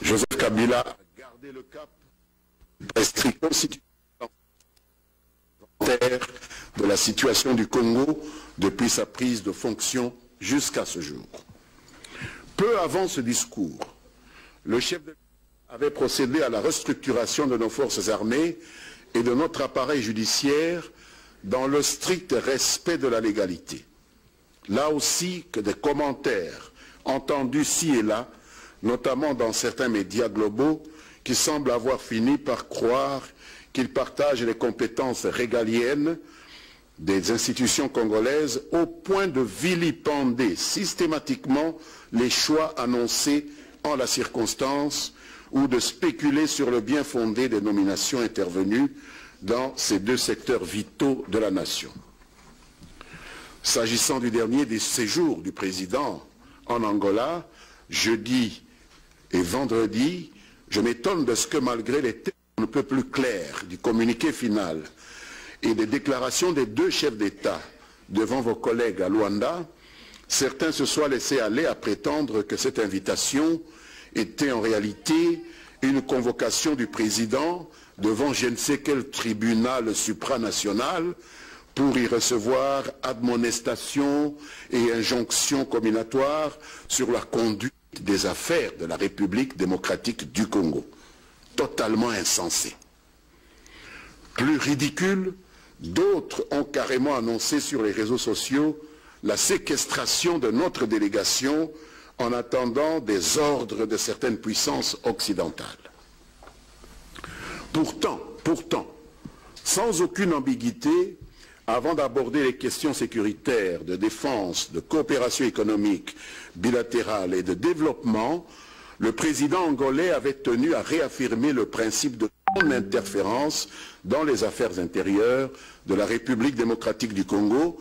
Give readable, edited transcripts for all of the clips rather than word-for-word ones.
Joseph Kabila a gardé le cap rescrit constitutionnel de la situation du Congo depuis sa prise de fonction jusqu'à ce jour. Peu avant ce discours, le chef de l'État avait procédé à la restructuration de nos forces armées et de notre appareil judiciaire dans le strict respect de la légalité. Là aussi que des commentaires entendus ci et là, notamment dans certains médias globaux, qui semblent avoir fini par croire qu'ils partagent les compétences régaliennes des institutions congolaises au point de vilipender systématiquement les choix annoncés en la circonstance ou de spéculer sur le bien fondé des nominations intervenues dans ces deux secteurs vitaux de la nation. S'agissant du dernier des séjours du président en Angola, jeudi et vendredi, je m'étonne de ce que malgré les termes un peu plus clairs du communiqué final et des déclarations des deux chefs d'État devant vos collègues à Luanda, certains se soient laissés aller à prétendre que cette invitation était en réalité une convocation du président devant je ne sais quel tribunal supranational pour y recevoir admonestation et injonction comminatoire sur la conduite des affaires de la République démocratique du Congo. Totalement insensé. Plus ridicule, d'autres ont carrément annoncé sur les réseaux sociaux la séquestration de notre délégation en attendant des ordres de certaines puissances occidentales. Pourtant, sans aucune ambiguïté, avant d'aborder les questions sécuritaires, de défense, de coopération économique, bilatérale et de développement, le président angolais avait tenu à réaffirmer le principe de non-interférence dans les affaires intérieures de la République démocratique du Congo,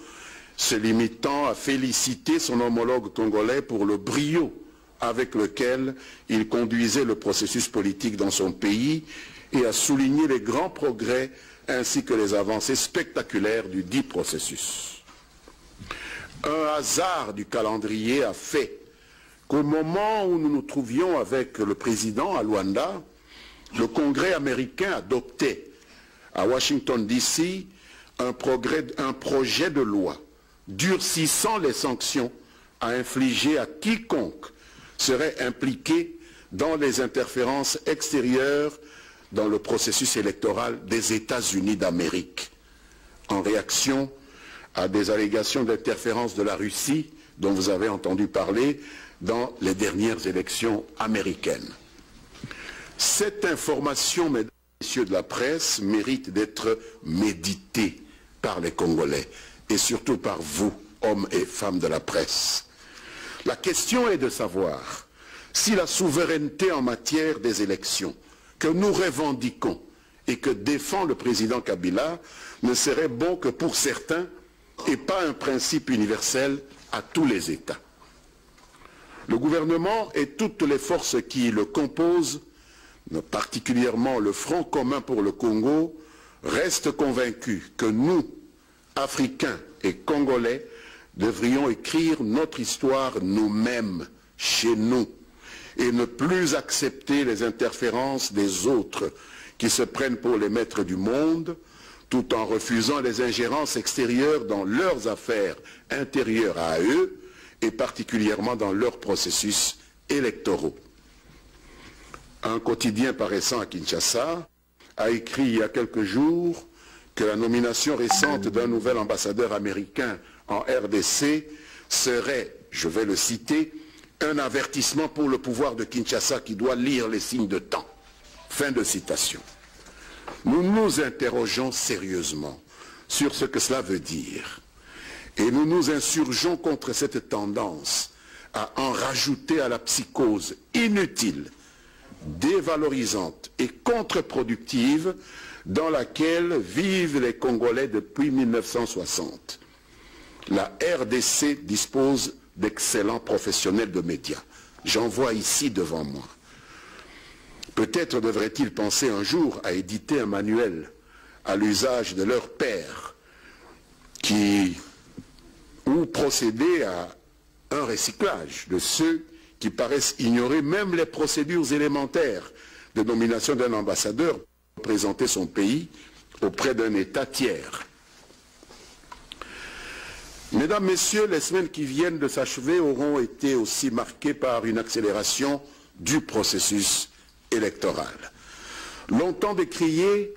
se limitant à féliciter son homologue congolais pour le brio avec lequel il conduisait le processus politique dans son pays et à souligner les grands progrès ainsi que les avancées spectaculaires du dit processus. Un hasard du calendrier a fait qu'au moment où nous nous trouvions avec le président à Luanda, le Congrès américain adoptait à Washington DC un projet de loi durcissant les sanctions à infliger à quiconque serait impliqué dans les interférences extérieures dans le processus électoral des États-Unis d'Amérique, en réaction à des allégations d'interférence de la Russie dont vous avez entendu parler dans les dernières élections américaines. Cette information, mesdames et messieurs de la presse, mérite d'être méditée par les Congolais et surtout par vous, hommes et femmes de la presse. La question est de savoir si la souveraineté en matière des élections que nous revendiquons et que défend le président Kabila ne serait bon que pour certains et pas un principe universel à tous les États. Le gouvernement et toutes les forces qui le composent, particulièrement le Front commun pour le Congo, restent convaincus que nous, Africains et Congolais, devrions écrire notre histoire nous-mêmes, chez nous, et ne plus accepter les interférences des autres qui se prennent pour les maîtres du monde, tout en refusant les ingérences extérieures dans leurs affaires intérieures à eux, et particulièrement dans leurs processus électoraux. Un quotidien paraissant à Kinshasa a écrit il y a quelques jours que la nomination récente d'un nouvel ambassadeur américain en RDC serait, je vais le citer, un avertissement pour le pouvoir de Kinshasa qui doit lire les signes de temps. Fin de citation. Nous nous interrogeons sérieusement sur ce que cela veut dire. Et nous nous insurgeons contre cette tendance à en rajouter à la psychose inutile, dévalorisante et contre-productive dans laquelle vivent les Congolais depuis 1960. La RDC dispose d'excellents professionnels de médias. J'en vois ici devant moi. Peut-être devraient-ils penser un jour à éditer un manuel à l'usage de leur père ou procéder à un recyclage de ceux qui paraissent ignorer même les procédures élémentaires de nomination d'un ambassadeur pour représenter son pays auprès d'un État tiers. Mesdames, Messieurs, les semaines qui viennent de s'achever auront été aussi marquées par une accélération du processus électoral. Longtemps décriée,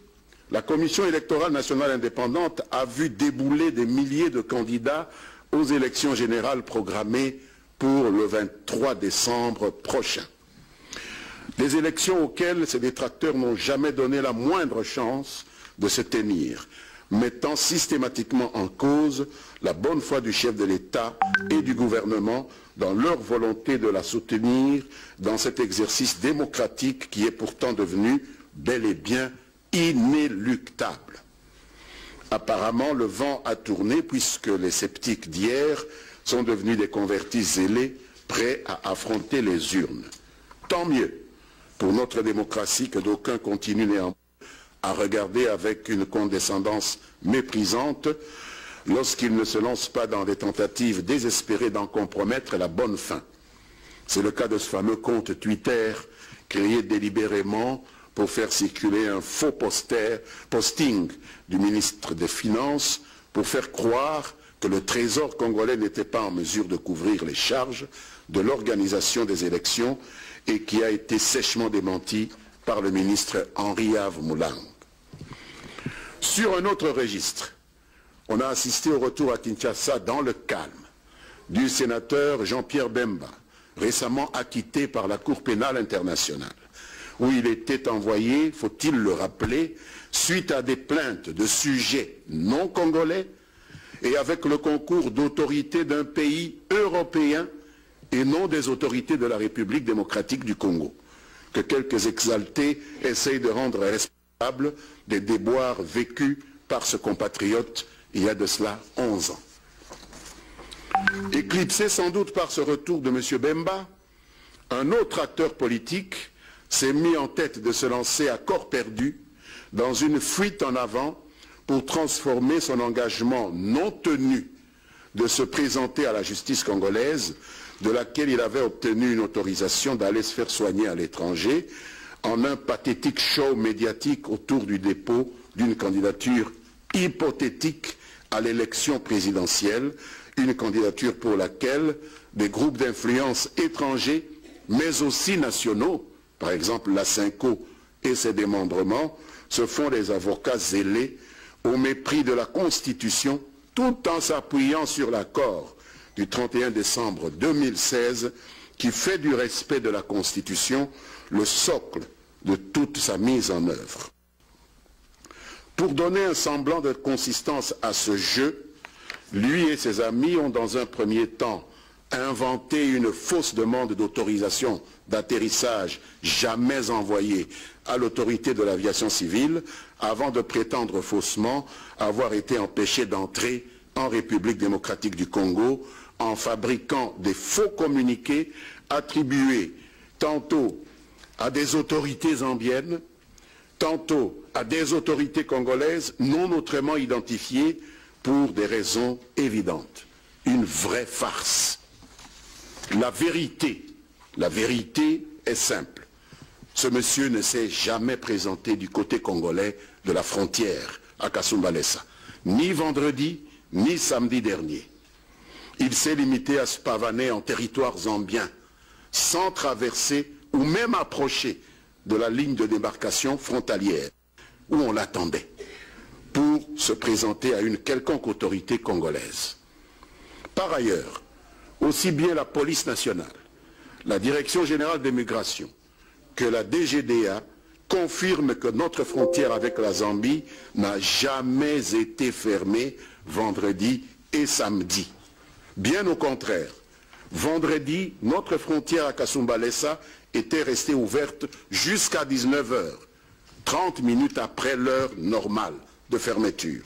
la Commission électorale nationale indépendante a vu débouler des milliers de candidats aux élections générales programmées pour le 23 décembre prochain. Des élections auxquelles ces détracteurs n'ont jamais donné la moindre chance de se tenir, mettant systématiquement en cause la bonne foi du chef de l'État et du gouvernement dans leur volonté de la soutenir dans cet exercice démocratique qui est pourtant devenu bel et bien inéluctable. Apparemment, le vent a tourné puisque les sceptiques d'hier sont devenus des convertis zélés, prêts à affronter les urnes. Tant mieux pour notre démocratie que d'aucuns continuent néanmoins à regarder avec une condescendance méprisante lorsqu'ils ne se lancent pas dans des tentatives désespérées d'en compromettre la bonne fin. C'est le cas de ce fameux compte Twitter créé délibérément pour faire circuler un faux posting du ministre des Finances pour faire croire que le Trésor congolais n'était pas en mesure de couvrir les charges de l'organisation des élections et qui a été sèchement démenti par le ministre Henri-Yves Moulang. Sur un autre registre, on a assisté au retour à Kinshasa dans le calme du sénateur Jean-Pierre Bemba, récemment acquitté par la Cour pénale internationale, où il était envoyé, faut-il le rappeler, suite à des plaintes de sujets non congolais et avec le concours d'autorités d'un pays européen et non des autorités de la République démocratique du Congo, que quelques exaltés essayent de rendre responsables des déboires vécus par ce compatriote il y a de cela 11 ans. Éclipsé sans doute par ce retour de M. Bemba, un autre acteur politique s'est mis en tête de se lancer à corps perdu dans une fuite en avant pour transformer son engagement non tenu de se présenter à la justice congolaise, de laquelle il avait obtenu une autorisation d'aller se faire soigner à l'étranger, en un pathétique show médiatique autour du dépôt d'une candidature hypothétique à l'élection présidentielle, une candidature pour laquelle des groupes d'influence étrangers, mais aussi nationaux, par exemple la Cinco et ses démembrements, se font des avocats zélés au mépris de la Constitution, tout en s'appuyant sur l'accord du 31 décembre 2016 qui fait du respect de la Constitution le socle de toute sa mise en œuvre. Pour donner un semblant de consistance à ce jeu, lui et ses amis ont dans un premier temps inventé une fausse demande d'autorisation d'atterrissage jamais envoyée à l'autorité de l'aviation civile avant de prétendre faussement avoir été empêchés d'entrer en République démocratique du Congo en fabriquant des faux communiqués attribués tantôt à des autorités zambiennes, tantôt à des autorités congolaises non autrement identifiées pour des raisons évidentes. Une vraie farce. La vérité est simple. Ce monsieur ne s'est jamais présenté du côté congolais de la frontière à Kasumbalesa, ni vendredi, ni samedi dernier. Il s'est limité à se pavaner en territoire zambien, sans traverser ou même approcher de la ligne de démarcation frontalière, où on l'attendait, pour se présenter à une quelconque autorité congolaise. Par ailleurs, aussi bien la police nationale, la Direction générale des migrations, que la DGDA confirment que notre frontière avec la Zambie n'a jamais été fermée vendredi et samedi. Bien au contraire, vendredi, notre frontière à Kasumbalesa était restée ouverte jusqu'à 19 h, 30 minutes après l'heure normale de fermeture.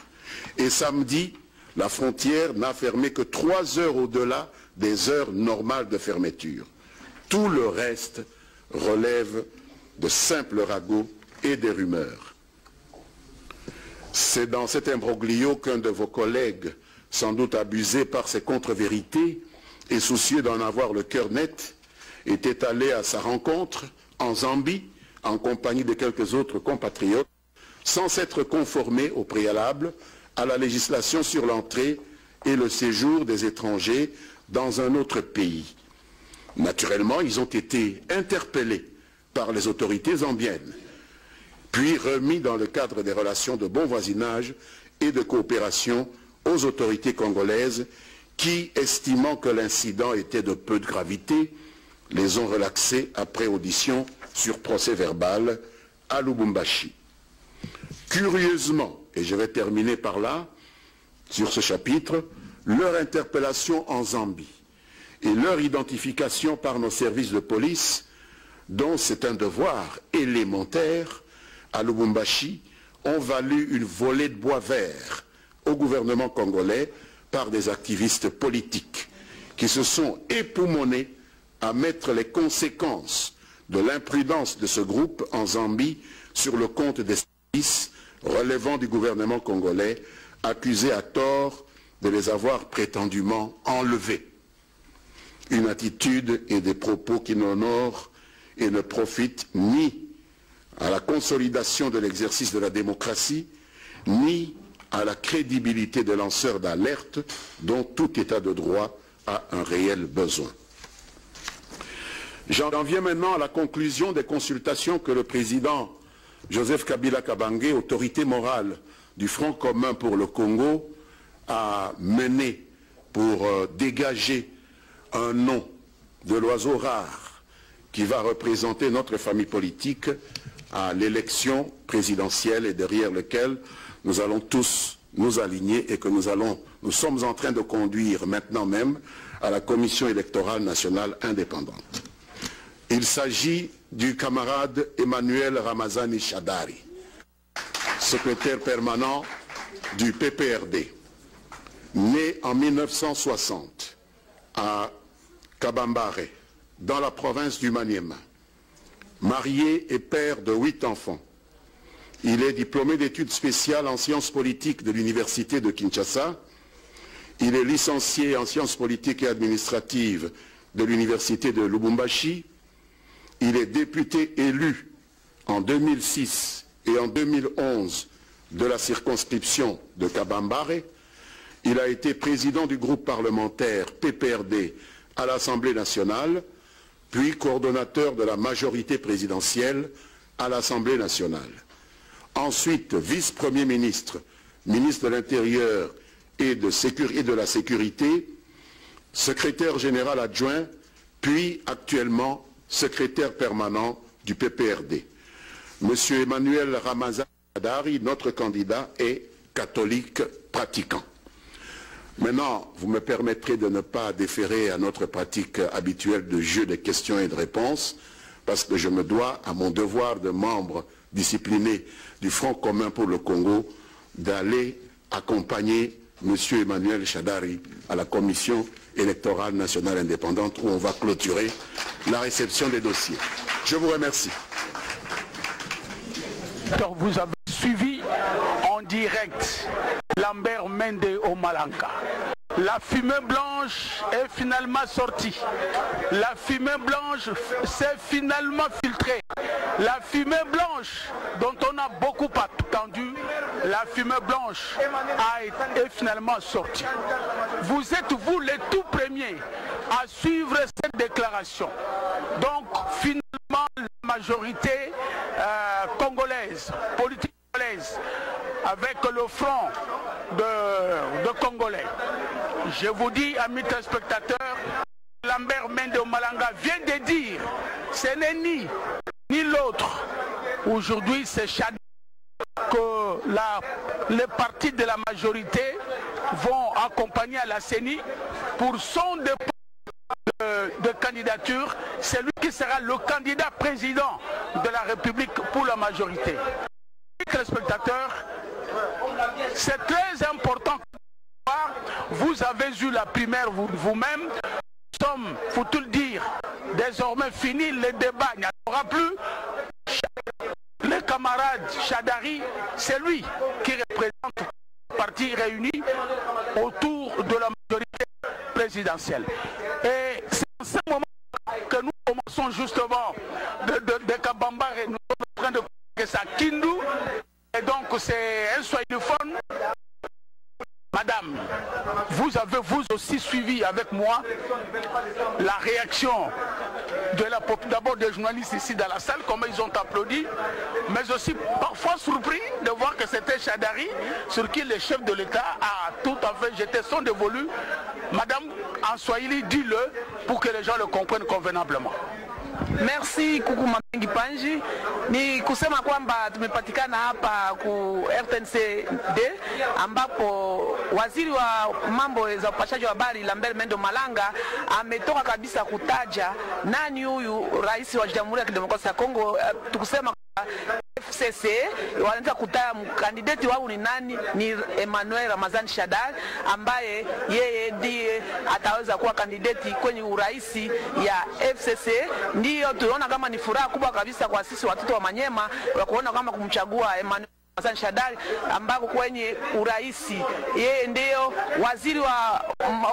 Et samedi, la frontière n'a fermé que 3 heures au-delà des heures normales de fermeture. Tout le reste relève de simples ragots et des rumeurs. C'est dans cet imbroglio qu'un de vos collègues, sans doute abusé par ses contre-vérités et soucieux d'en avoir le cœur net, était allé à sa rencontre en Zambie, en compagnie de quelques autres compatriotes, sans s'être conformé au préalable à la législation sur l'entrée et le séjour des étrangers dans un autre pays. Naturellement, ils ont été interpellés par les autorités zambiennes, puis remis dans le cadre des relations de bon voisinage et de coopération aux autorités congolaises qui, estimant que l'incident était de peu de gravité, les ont relaxés après audition sur procès verbal à Lubumbashi. Curieusement, et je vais terminer par là, sur ce chapitre, leur interpellation en Zambie et leur identification par nos services de police, dont c'est un devoir élémentaire, à Lubumbashi, ont valu une volée de bois vert au gouvernement congolais par des activistes politiques qui se sont époumonés à mettre les conséquences de l'imprudence de ce groupe en Zambie sur le compte des services relevant du gouvernement congolais, accusés à tort de les avoir prétendument enlevés. Une attitude et des propos qui n'honorent et ne profitent ni à la consolidation de l'exercice de la démocratie, ni à la crédibilité des lanceurs d'alerte dont tout État de droit a un réel besoin. J'en viens maintenant à la conclusion des consultations que le président Joseph Kabila Kabange, autorité morale du Front commun pour le Congo, a menées pour dégager un nom de l'oiseau rare qui va représenter notre famille politique à l'élection présidentielle et derrière lequel nous allons tous nous aligner et que nous sommes en train de conduire maintenant même à la Commission électorale nationale indépendante. Il s'agit du camarade Emmanuel Ramazani Shadari, secrétaire permanent du PPRD, né en 1960 à Kabambare, dans la province du Maniema, marié et père de 8 enfants. Il est diplômé d'études spéciales en sciences politiques de l'université de Kinshasa. Il est licencié en sciences politiques et administratives de l'université de Lubumbashi. Il est député élu en 2006 et en 2011 de la circonscription de Kabambare. Il a été président du groupe parlementaire PPRD à l'Assemblée nationale, puis coordonnateur de la majorité présidentielle à l'Assemblée nationale. Ensuite, vice-premier ministre, ministre de l'Intérieur et de la Sécurité, secrétaire général adjoint, puis actuellement secrétaire permanent du PPRD. Monsieur Emmanuel Ramazani Shadari, notre candidat, est catholique pratiquant. Maintenant, vous me permettrez de ne pas déférer à notre pratique habituelle de jeu de questions et de réponses, parce que je me dois à mon devoir de membre discipliné du Front commun pour le Congo d'aller accompagner M. Emmanuel Shadari à la Commission électorale nationale indépendante où on va clôturer la réception des dossiers. Je vous remercie. Donc vous avez suivi en direct Lambert Mende au Malanga. La fumée blanche est finalement sortie. La fumée blanche s'est finalement filtrée. La fumée blanche dont on a beaucoup attendu, la fumée blanche est finalement sortie. Vous êtes vous les tout premiers à suivre cette déclaration. Donc finalement la majorité congolaise, politique congolaise, avec le front de Congolais. Je vous dis, amis téléspectateurs, Lambert Mende Malanga vient de dire, ce n'est ni l'autre. Aujourd'hui, c'est Shadari que les partis de la majorité vont accompagner à la CENI pour son dépôt de candidature. C'est lui qui sera le candidat président de la République pour la majorité. Téléspectateurs, c'est très important. Vous avez eu la primaire vous-même. Nous sommes, faut-il le dire, désormais fini le débat. Il n'y en aura plus. Le camarade Shadari, c'est lui qui représente le parti réuni autour de la majorité présidentielle. Et c'est en ce moment que nous commençons sont justement de Kabambare, nous sommes en train de que ça Kindu, et donc c'est un soignophone. Madame, vous avez vous aussi suivi avec moi la réaction de d'abord des journalistes ici dans la salle, comment ils ont applaudi, mais aussi parfois surpris de voir que c'était Chadari sur qui le chef de l'État a tout à fait jeté son dévolu. Madame, en Swahili, dis-le pour que les gens le comprennent convenablement. Merci Kuku Mamengi Panji, ni kusema kwamba tumepatikana hapa ku RTNCD ambapo waziri wa mambo za upashaji wa habari Lambert Mende Malanga ametoka kabisa kutaja nani huyu rais wa Jamhuri ya Kidemokrasia ya Kongo. Tukusema FCC wanaanza kutaja kandidati wao ni nani, ni Emmanuel Ramazani Shadari ambaye yeye ndiye ataweza kuwa kandidati kwenye uraisi ya FCC. Ndio tunaona kama ni furaha kubwa kabisa kwa sisi watoto wa Manyema wa kuona kama kumchagua Emmanuel Ramazani Shadari ambako kwenye uraisi yeye ndio waziri wa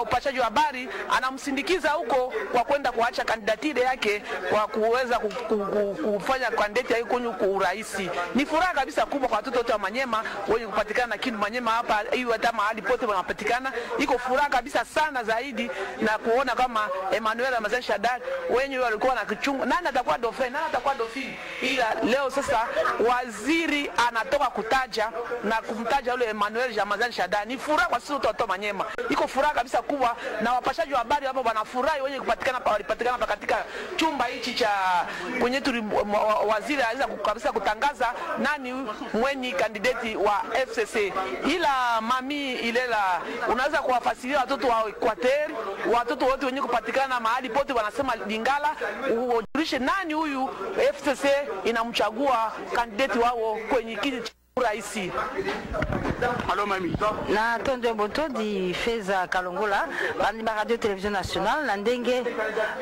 upashaji wa habari anamsindikiza huko kwa kwenda kuacha kandidatire yake kwa kuweza kufanya kandidati yake kwenye uraisi. Ni furaha kabisa kubwa kwa watoto wote wa Manyema wenye kupatikana Kindu Manyema hapa, hiyo hata mahali pote wanapatikana. Iko furaha kabisa sana zaidi na kuona kama Emmanuel Ramazani Shadari wenye walikuwa na kichungu nani atakuwa dauphin, nani atakuwa dauphin, ila leo sasa waziri anatoka kutaja na kumtaja yule Emmanuel Ramazani Shadari. Ni furaha kwa sisi watoto wa Manyema, iko furaha kabisa kubwa, na wapashaji wa habari hapo wanafurahi wenye kupatikana hapa katika chumba hichi cha kwenye waziri anaweza kabisa kutangaza nani mwenye kandidati wa FCC. Ila mami Ilela, unaweza kuwafasiria watoto wa Equateur, watoto wote wenye kupatikana mahali pote wanasema Lingala, ujulishe nani huyu FCC inamchagua kandidati wao kwenye kiti raisi. Allô mami. Na Tonde Boto di Feza Kalongola, bandi ba radio télévision nationale na ndenge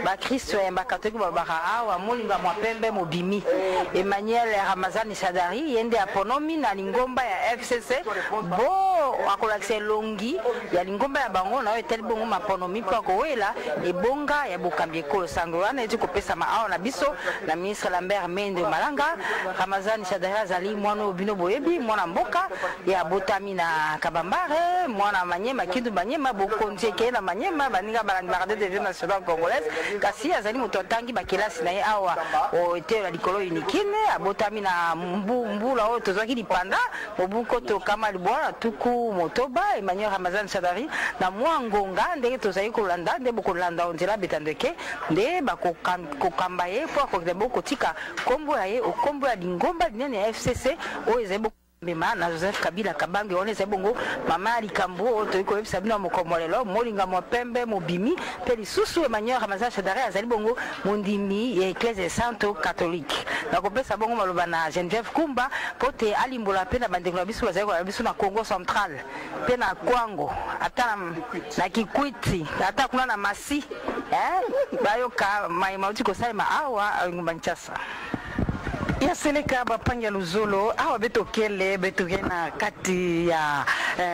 ba Kristo ya bakatoko ba awa molinga mwapembe mobimi. Emmanuel Ramazani Shadari yende aponomi na lingomba ya FCC bo akolakse longi ya lingomba ya bango na etel bongo maponomi kwa kowela ebonga ya bokambi ekolo sangoana eti kopesa maawa na biso na ministre Lambert Mende Malanga. Ramazani Shadari azali mwana obino boyebi mwana mboka ya botami na Kabambare, mwana Manyema Kindu Manyema bokonzi ke na Manyema baninga balanga de télévision nationale congolaise kasi azali moto tangi bakelasi na ye awa o ete la likolo unikine abotami na mbula o tozaki lipanda mobuko to kama libwana tuku motoba Emmanuel Ramazani Shadari na mwangonga ndenge tozali kolanda nde bokolanda onzela betandeke nde bakokamba ye kwa kokdebo tika kombo ya ye o kombo ya lingomba linene ya FCC o ezebo Mema na Joseph Kabila Kabange oneze bongo mama likambo to iko Sabina mokomolelo molinga mopembe mobimi peli susu Emmanuel Ramazani Shadari azali bongo mondimi ya Ecclesia Santo Catholique na kopesa bongo maloba na Geneviève Kumba pote alimbola pena bandeko biso bazali ko biso na Congo Central pena Kwango ata na Kikwiti ata kuna na Masi bayoka mai mauti ko salima awa ngumba Nchasa ya seleka bapanga luzolo awa betokele betokena kati ya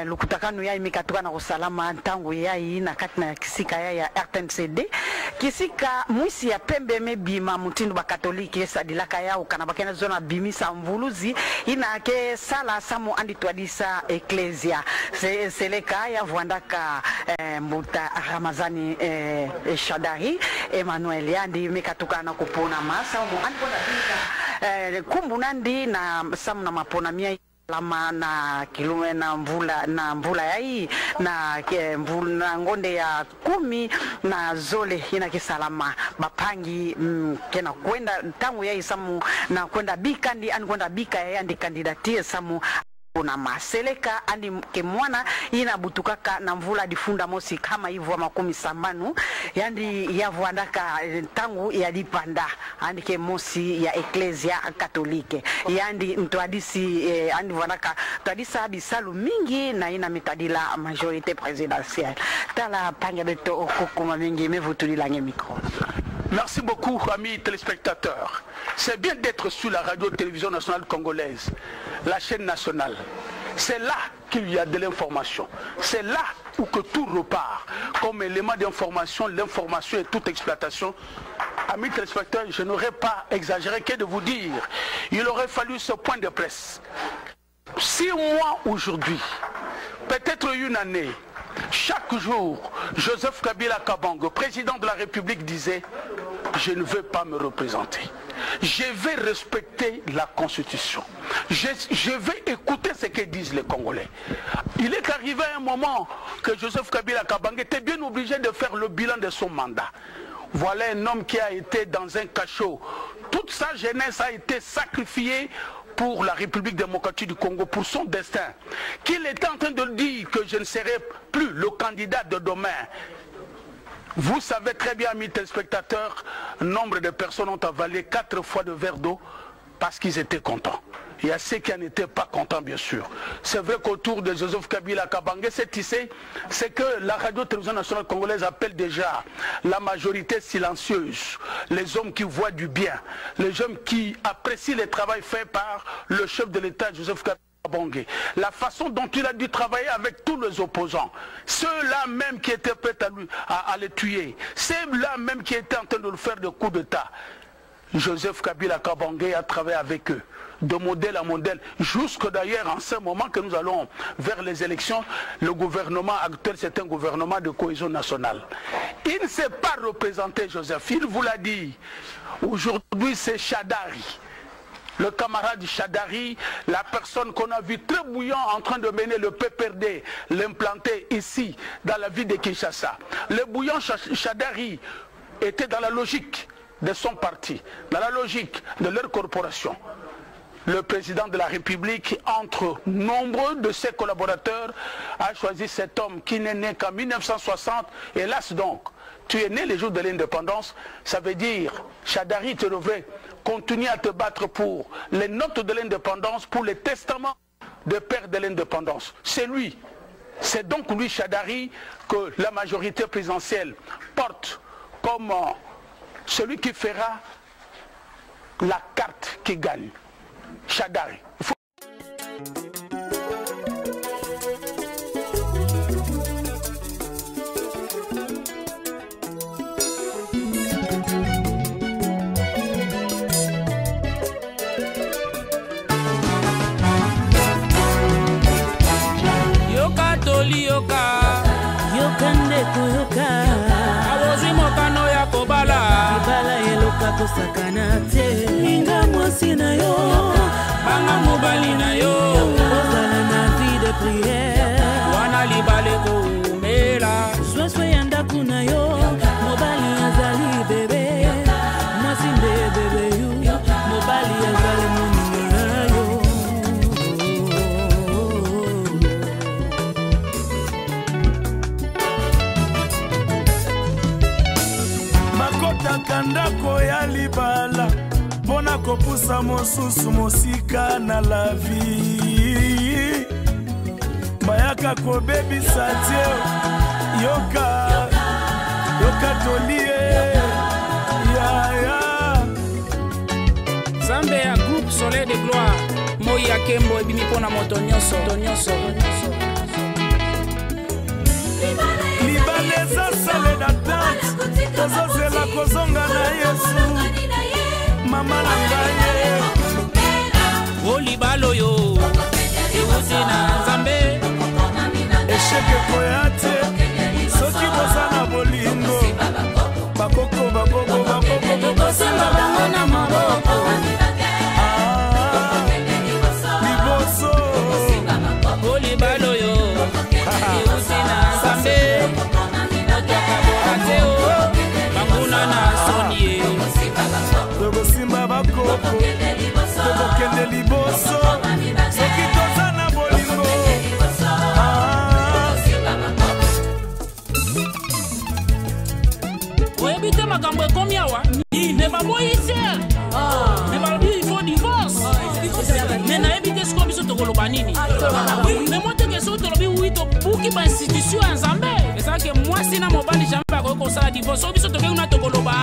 lukutakano ya imikatoka na usalama ntango ya na kati na kisika ya RTNCD kisika mwisi ya pembe mebima mutindo ba katoliki sadilaka ya ukana bakena zona bimisa mvuluzi ina ke sala samo andi twadisa Ecclesia seleka ya vuandaka mbuta Ramazani Shadari Emmanuel yandi mikatoka na kupona masa mo andi pona kumbu nandi na samu na mapona mia lama na kilume na mvula ya hii na mvula ngonde ya 10 na zole ina kisalama bapangi kena kwenda tangu ya samu na kwenda bikandi ani kwenda bika ya andi kandidatie samu una maseleka andi kemwana ina butukaka na mvula difunda mosi kama hivyo 10 yandi yavuandaka tangu ya dipanda andi ke mosi ya Ecclesia Catholique yandi mtwadisi andi vuandaka twadisa bisalu mingi na ina mitadila majorité présidentielle tala panga beto okukuma mingi mevutulila nge micro. Merci beaucoup, amis téléspectateurs. C'est bien d'être sur la radio-télévision nationale congolaise, la chaîne nationale. C'est là qu'il y a de l'information. C'est là où que tout repart. Comme élément d'information, l'information et toute exploitation amis téléspectateurs, je n'aurais pas exagéré que de vous dire, il aurait fallu ce point de presse. 6 mois aujourd'hui, peut-être une année, chaque jour, Joseph Kabila Kabange, président de la République, disait « Je ne veux pas me représenter. Je vais respecter la Constitution. Je vais écouter ce que disent les Congolais. » Il est arrivé un moment que Joseph Kabila Kabange était bien obligé de faire le bilan de son mandat. Voilà un homme qui a été dans un cachot. Toute sa jeunesse a été sacrifiée pour la République démocratique du Congo, pour son destin. Qu'il était en train de dire que je ne serai plus le candidat de demain. Vous savez très bien, amis téléspectateurs, nombre de personnes ont avalé 4 fois de verre d'eau parce qu'ils étaient contents. Il y a ceux qui n'étaient pas contents, bien sûr. C'est vrai qu'autour de Joseph Kabila Kabange, c'est tissé, c'est que la radio-télévision nationale congolaise appelle déjà la majorité silencieuse, les hommes qui voient du bien, les hommes qui apprécient le travail fait par le chef de l'État, Joseph Kabila Kabange. La façon dont il a dû travailler avec tous les opposants, ceux-là même qui étaient prêts à le tuer, ceux-là même qui étaient en train de le faire de coups d'État. Joseph Kabila Kabange a travaillé avec eux, de modèle à modèle, jusque d'ailleurs en ce moment que nous allons vers les élections, le gouvernement actuel, c'est un gouvernement de cohésion nationale. Il ne s'est pas représenté, Joseph, il vous l'a dit. Aujourd'hui, c'est Chadari, le camarade Chadari, la personne qu'on a vu très bouillant en train de mener le PPRD, l'implanter ici, dans la ville de Kinshasa. Le bouillant Chadari était dans la logique de son parti, dans la logique de leur corporation. Le président de la République, entre nombreux de ses collaborateurs, a choisi cet homme qui n'est né qu'en 1960. Hélas donc, tu es né les jours de l'indépendance, ça veut dire, Chadari, tu devrais continuer à te battre pour les notes de l'indépendance, pour les testaments de père de l'indépendance. C'est lui, c'est donc lui, Chadari, que la majorité présidentielle porte comme celui qui fera la carte qui gagne. Chadari. Yoka toli yoka, yoka ndeko yoka, awozwi mokano ya kobala, kibala yeloka kosakana te, inga mwasi na yo, banga mobali na yo, ozala na vie de prière, wana libale koumela, swaswe ya ndako na yo, mobali azali bebe, mwasi nde bebe yu, mobali azali moninga na yo. Bakotaka ndako ya libala mpona kopusa mosusu mosika na la vie, bayaka kobebisa tie yoka yoka tolie ya Zambe ya groupe Soleil de Gloire, Moya Kembo ebimi mpona moto nyonso. libala eza sale d'attente, tozozela kozonga na Yesu mama na ngai. O libala oyo ewuti na Nzambe, esheke koya te soki boza na bolingo, bakoko kosenga bango na maboko, liboso. o libala oyo ewuti na Nzambe, moto akabona te o banguna na soni ye. Tokosimba bakoko, tokokende liboso, soki toza na bolingo. Oyebi te makambo ekomi awa me baboyi te, me balobi il faut divorce, me nayebi te sikoyo biso tokoloba nini. Me mo teke soki tolobi wi tobuki bainstitution ya Nzambe ezalaki mwasi na mobali jambe bakoki kosala divorce, soki biso tokei kuna tokoloba